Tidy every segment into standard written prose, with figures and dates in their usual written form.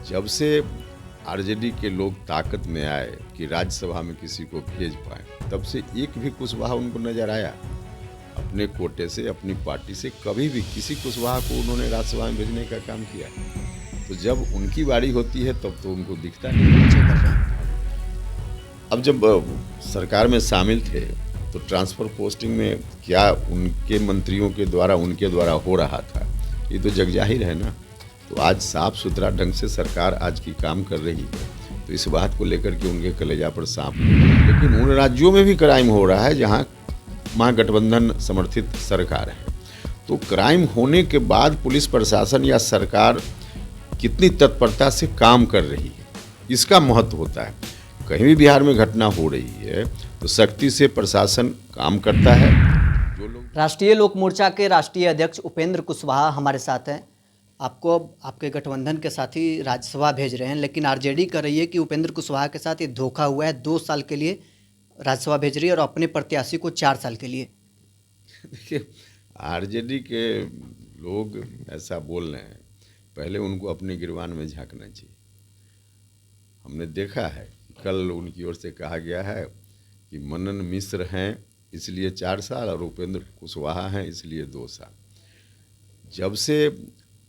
जब से आरजेडी के लोग ताकत में आए कि राज्यसभा में किसी को भेज पाए, तब से एक भी कुशवाहा उनको नजर आया अपने कोटे से, अपनी पार्टी से कभी भी किसी कुशवाहा को उन्होंने राज्यसभा में भेजने का काम किया। तो जब उनकी बारी होती है तब तो उनको दिखता नहीं। अब जब सरकार में शामिल थे तो ट्रांसफ़र पोस्टिंग में क्या उनके मंत्रियों के द्वारा उनके द्वारा हो रहा था, ये तो जग जाहिर है ना। तो आज साफ सुथरा ढंग से सरकार आज की काम कर रही है, तो इस बात को लेकर के उनके कलेजा पर सांप। लेकिन उन राज्यों में भी क्राइम हो रहा है जहां महागठबंधन समर्थित सरकार है। तो क्राइम होने के बाद पुलिस प्रशासन या सरकार कितनी तत्परता से काम कर रही है, इसका महत्व होता है। कहीं भी बिहार में घटना हो रही है तो सख्ती से प्रशासन काम करता है। जो लोग राष्ट्रीय लोक मोर्चा के राष्ट्रीय अध्यक्ष उपेंद्र कुशवाहा हमारे साथ हैं। आपको आपके गठबंधन के साथी राज्यसभा भेज रहे हैं, लेकिन आरजेडी कर रही है कि उपेंद्र कुशवाहा के साथ ये धोखा हुआ है। 2 साल के लिए राज्यसभा भेज रही है और अपने प्रत्याशी को 4 साल के लिए। देखिए, आरजेडी के लोग ऐसा बोल रहे हैं, पहले उनको अपने गिरबान में झांकना चाहिए। हमने देखा है, कल उनकी ओर से कहा गया है कि मनन मिश्र हैं इसलिए 4 साल और उपेंद्र कुशवाहा हैं इसलिए 2 साल। जब से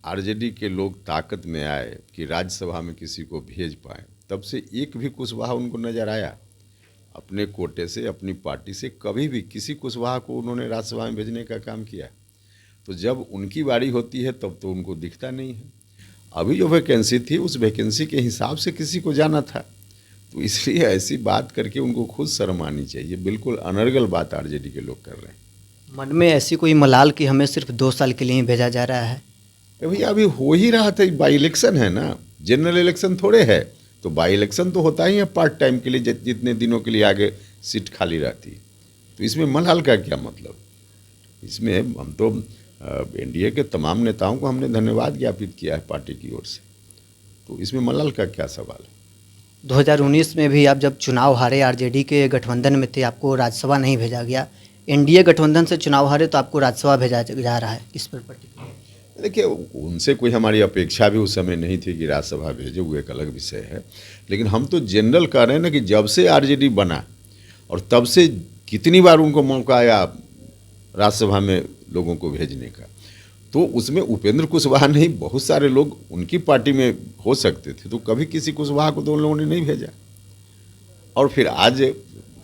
आरजेडी के लोग ताकत में आए कि राज्यसभा में किसी को भेज पाए, तब से एक भी कुशवाहा उनको नजर आया अपने कोटे से, अपनी पार्टी से कभी भी किसी कुशवाहा को उन्होंने राज्यसभा में भेजने का काम किया। तो जब उनकी बारी होती है तब तो उनको दिखता नहीं है। अभी जो वैकेंसी थी उस वैकेंसी के हिसाब से किसी को जाना था, तो इसलिए ऐसी बात करके उनको खुद शर्म आनी चाहिए। बिल्कुल अनर्गल बात आरजेडी के लोग कर रहे हैं। मन में ऐसी कोई मलाल कि हमें सिर्फ 2 साल के लिए ही भेजा जा रहा है? भैया अभी हो ही रहा था, बाई इलेक्शन है ना, जनरल इलेक्शन थोड़े है। तो बाई इलेक्शन तो होता ही है पार्ट टाइम के लिए, जितने दिनों के लिए आगे सीट खाली रहती है। तो इसमें मलाल का क्या मतलब? इसमें हम तो एनडीए के तमाम नेताओं को हमने धन्यवाद ज्ञापित किया है पार्टी की ओर से, तो इसमें मलाल का क्या सवाल है? 2019 में भी आप जब चुनाव हारे, आरजेडी के गठबंधन में थे, आपको राज्यसभा नहीं भेजा गया। एनडीए गठबंधन से चुनाव हारे तो आपको राज्यसभा भेजा जा रहा है, इस पर प्रतिक्रिया? देखिए, उनसे कोई हमारी अपेक्षा भी उस समय नहीं थी कि राज्यसभा भेजे, वो एक अलग विषय है। लेकिन हम तो जनरल कह रहे हैं ना कि जब से आरजेडी बना और तब से कितनी बार उनको मौका आया राज्यसभा में लोगों को भेजने का, तो उसमें उपेंद्र कुशवाहा नहीं, बहुत सारे लोग उनकी पार्टी में हो सकते थे, तो कभी किसी कुशवाहा को तो उन लोगों ने नहीं भेजा। और फिर आज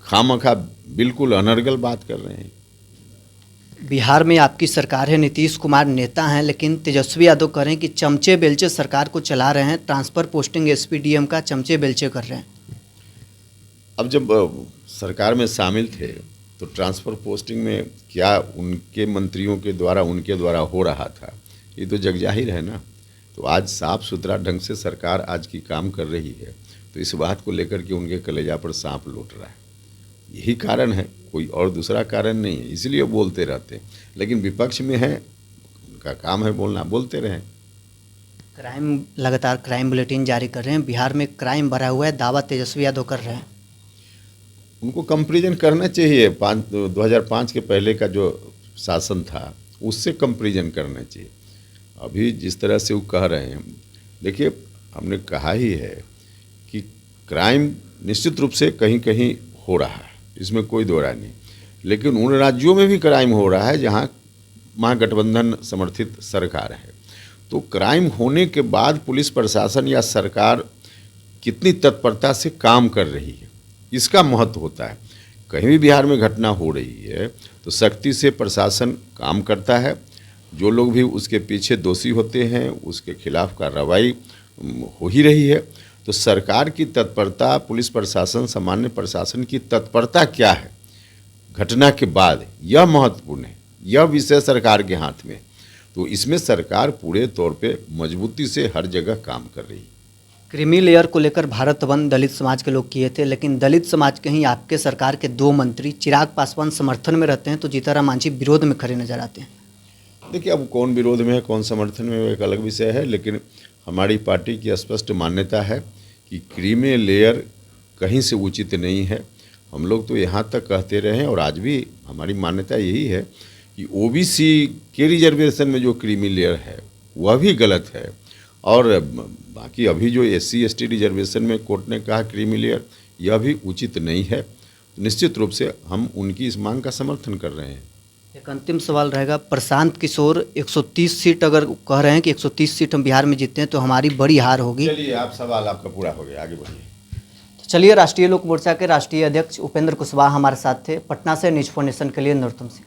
खामखा बिल्कुल अनर्गल बात कर रहे हैं। बिहार में आपकी सरकार है, नीतीश कुमार नेता हैं, लेकिन तेजस्वी यादव कह रहे हैं कि चमचे बेलचे सरकार को चला रहे हैं। ट्रांसफ़र पोस्टिंग एसपीडीएम का चमचे बेलचे कर रहे हैं। अब जब सरकार में शामिल थे तो ट्रांसफ़र पोस्टिंग में क्या उनके मंत्रियों के द्वारा उनके द्वारा हो रहा था, ये तो जग जाहिर है ना। तो आज साफ सुथरा ढंग से सरकार आज की काम कर रही है, तो इस बात को लेकर के उनके कलेजा पर सांप लौट रहा है। यही कारण है, कोई और दूसरा कारण नहीं है, इसलिए बोलते रहते हैं। लेकिन विपक्ष में है, उनका काम है बोलना, बोलते रहें। क्राइम लगातार क्राइम बुलेटिन जारी कर रहे हैं। बिहार में क्राइम बढ़ा हुआ है, दावा तेजस्वी यादव कर रहे हैं। उनको कंपैरिजन करना चाहिए। 2005 के पहले का जो शासन था उससे कंपैरिजन करना चाहिए। अभी जिस तरह से वो कह रहे हैं, देखिए हमने कहा ही है कि क्राइम निश्चित रूप से कहीं कहीं हो रहा है, इसमें कोई दो राय नहीं। लेकिन उन राज्यों में भी क्राइम हो रहा है जहां महागठबंधन समर्थित सरकार है। तो क्राइम होने के बाद पुलिस प्रशासन या सरकार कितनी तत्परता से काम कर रही है, इसका महत्व होता है। कहीं भी बिहार में घटना हो रही है तो सख्ती से प्रशासन काम करता है। जो लोग भी उसके पीछे दोषी होते हैं उसके खिलाफ कार्रवाई हो ही रही है। तो सरकार की तत्परता, पुलिस प्रशासन, सामान्य प्रशासन की तत्परता क्या है घटना के बाद, यह महत्वपूर्ण है। यह विषय सरकार के हाथ में, तो इसमें सरकार पूरे तौर पे मजबूती से हर जगह काम कर रही है। क्रीमी लेयर को लेकर भारत बंद दलित समाज के लोग किए थे, लेकिन दलित समाज के ही आपके सरकार के 2 मंत्री चिराग पासवान समर्थन में रहते हैं तो जीतनराम मांझी विरोध में खड़े नजर आते हैं। देखिए, अब कौन विरोध में है कौन समर्थन में, वो एक अलग विषय है। लेकिन हमारी पार्टी की स्पष्ट मान्यता है कि क्रीमी लेयर कहीं से उचित नहीं है। हम लोग तो यहाँ तक कहते रहे हैं और आज भी हमारी मान्यता यही है कि ओबीसी के रिजर्वेशन में जो क्रीमी लेयर है वह भी गलत है और बाकी अभी जो SC/ST रिजर्वेशन में कोर्ट ने कहा क्रीमी लेयर, यह भी उचित नहीं है। निश्चित रूप से हम उनकी इस मांग का समर्थन कर रहे हैं। एक अंतिम सवाल रहेगा, प्रशांत किशोर 130 सीट अगर कह रहे हैं कि 130 सीट हम बिहार में जीतते हैं तो हमारी बड़ी हार होगी। चलिए, आप सवाल आपका पूरा हो गया, आगे बढ़िए। तो चलिए, राष्ट्रीय लोक मोर्चा के राष्ट्रीय अध्यक्ष उपेंद्र कुशवाहा हमारे साथ थे। पटना से न्यूज़4 नेशन के लिए नरोत्तम सिंह।